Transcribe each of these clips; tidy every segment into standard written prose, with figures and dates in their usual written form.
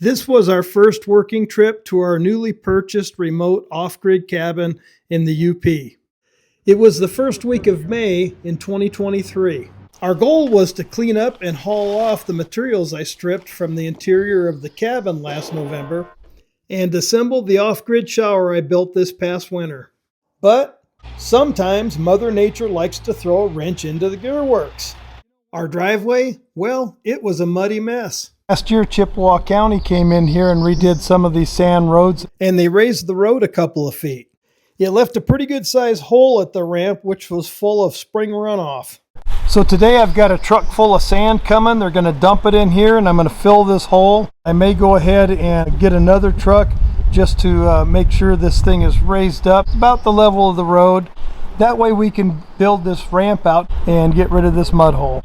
This was our first working trip to our newly purchased remote off-grid cabin in the UP. It was the first week of May in 2023. Our goal was to clean up and haul off the materials I stripped from the interior of the cabin last November and assemble the off-grid shower I built this past winter. But sometimes Mother Nature likes to throw a wrench into the gearworks. Our driveway, well, it was a muddy mess. Last year, Chippewa County came in here and redid some of these sand roads, and they raised the road a couple of feet. It left a pretty good sized hole at the ramp, which was full of spring runoff. So today I've got a truck full of sand coming. They're going to dump it in here and I'm going to fill this hole. I may go ahead and get another truck just to make sure this thing is raised up about the level of the road. That way we can build this ramp out and get rid of this mud hole.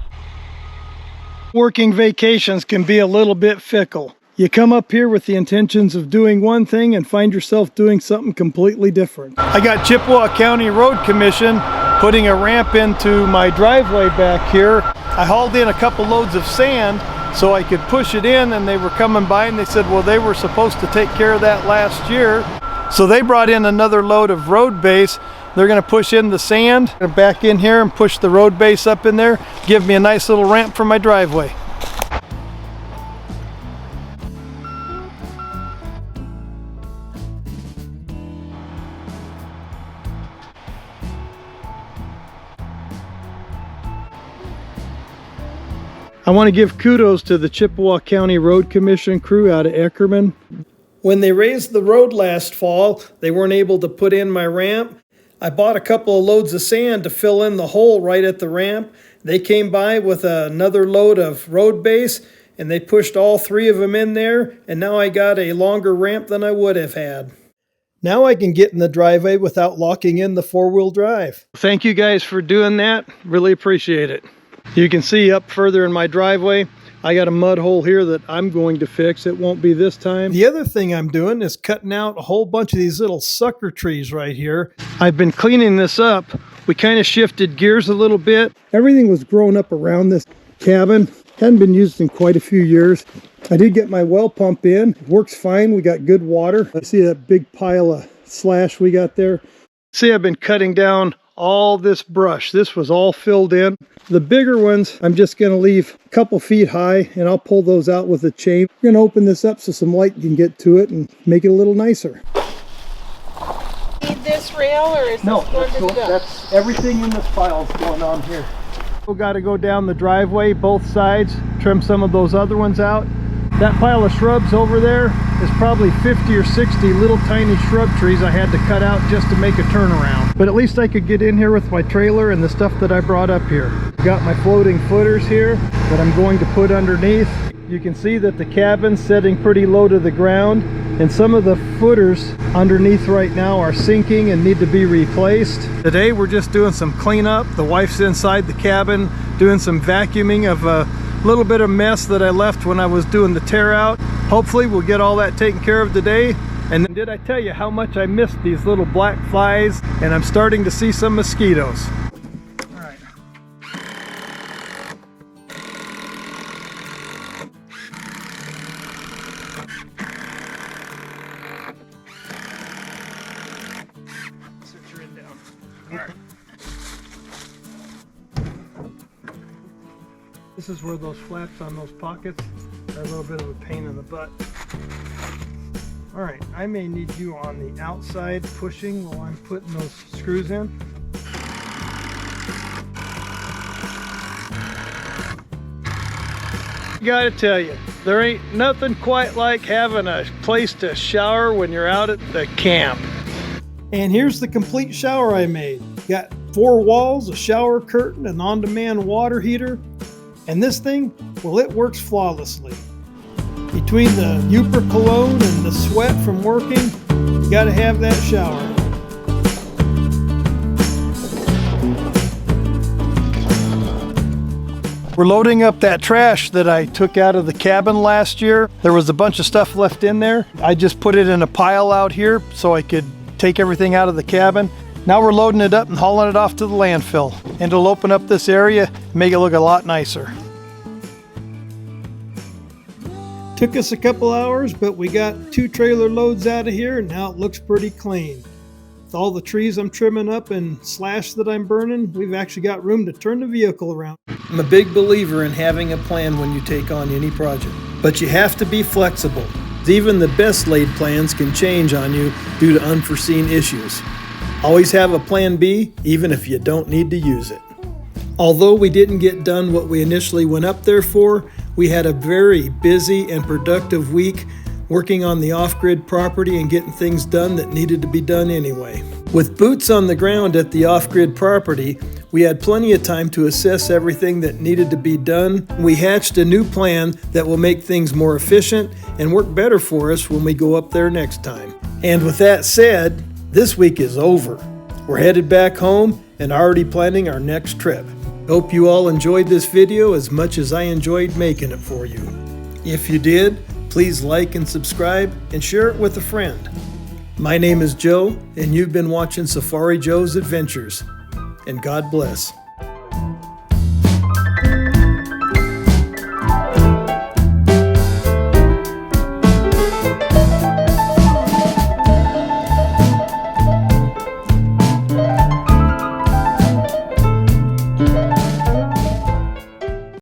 Working vacations can be a little bit fickle. You come up here with the intentions of doing one thing and find yourself doing something completely different. I got Chippewa County Road Commission putting a ramp into my driveway back here. I hauled in a couple loads of sand so I could push it in, and they were coming by and they said, well, they were supposed to take care of that last year. So they brought in another load of road base. They're going to push in the sand back in here and push the road base up in there, give me a nice little ramp for my driveway. I want to give kudos to the Chippewa County Road Commission crew out of Eckerman. When they raised the road last fall, they weren't able to put in my ramp. I bought a couple of loads of sand to fill in the hole right at the ramp. They came by with another load of road base and they pushed all three of them in there, and now I got a longer ramp than I would have had. Now I can get in the driveway without locking in the four-wheel drive. Thank you guys for doing that. Really appreciate it. You can see up further in my driveway, I got a mud hole here that I'm going to fix. It won't be this time. The other thing I'm doing is cutting out a whole bunch of these little sucker trees right here. I've been cleaning this up. We kind of shifted gears a little bit. Everything was growing up around this cabin. Hadn't been used in quite a few years. I did get my well pump in. It works fine. We got good water. I see that big pile of slash we got there. See, I've been cutting down all this brush. This was all filled in. The bigger ones, I'm just going to leave a couple feet high, and I'll pull those out with a chain. We're going to open this up so some light can get to it and make it a little nicer. Need this rail, or is this going to go? That's everything in this pile is going on here. We've got to go down the driveway, both sides, trim some of those other ones out. That pile of shrubs over there is probably 50 or 60 little tiny shrub trees I had to cut out just to make a turnaround. But at least I could get in here with my trailer and the stuff that I brought up here. Got my floating footers here that I'm going to put underneath. You can see that the cabin's setting pretty low to the ground, and some of the footers underneath right now are sinking and need to be replaced. Today we're just doing some cleanup. The wife's inside the cabin doing some vacuuming of a little bit of mess that I left when I was doing the tear out. Hopefully we'll get all that taken care of today. And did I tell you how much I missed these little black flies? And I'm starting to see some mosquitoes. All right. Sit your end down. All right. This is where those flaps on those pockets are a little bit of a pain in the butt. All right, I may need you on the outside pushing while I'm putting those screws in. Gotta tell you, there ain't nothing quite like having a place to shower when you're out at the camp. And here's the complete shower I made. Got 4 walls, a shower curtain, an on-demand water heater. And this thing, well, it works flawlessly. Between the Uper cologne and the sweat from working, you gotta have that shower. We're loading up that trash that I took out of the cabin last year. There was a bunch of stuff left in there. I just put it in a pile out here so I could take everything out of the cabin. Now we're loading it up and hauling it off to the landfill. And it'll open up this area and make it look a lot nicer. Took us a couple hours, but we got 2 trailer loads out of here and now it looks pretty clean. With all the trees I'm trimming up and slash that I'm burning, we've actually got room to turn the vehicle around. I'm a big believer in having a plan when you take on any project, but you have to be flexible. Even the best laid plans can change on you due to unforeseen issues. Always have a plan B, even if you don't need to use it. Although we didn't get done what we initially went up there for, we had a very busy and productive week working on the off-grid property and getting things done that needed to be done anyway. With boots on the ground at the off-grid property, we had plenty of time to assess everything that needed to be done. We hatched a new plan that will make things more efficient and work better for us when we go up there next time. And with that said, this week is over. We're headed back home and already planning our next trip. Hope you all enjoyed this video as much as I enjoyed making it for you. If you did, please like and subscribe and share it with a friend. My name is Joe, and you've been watching Safari Joe's Adventures. And God bless.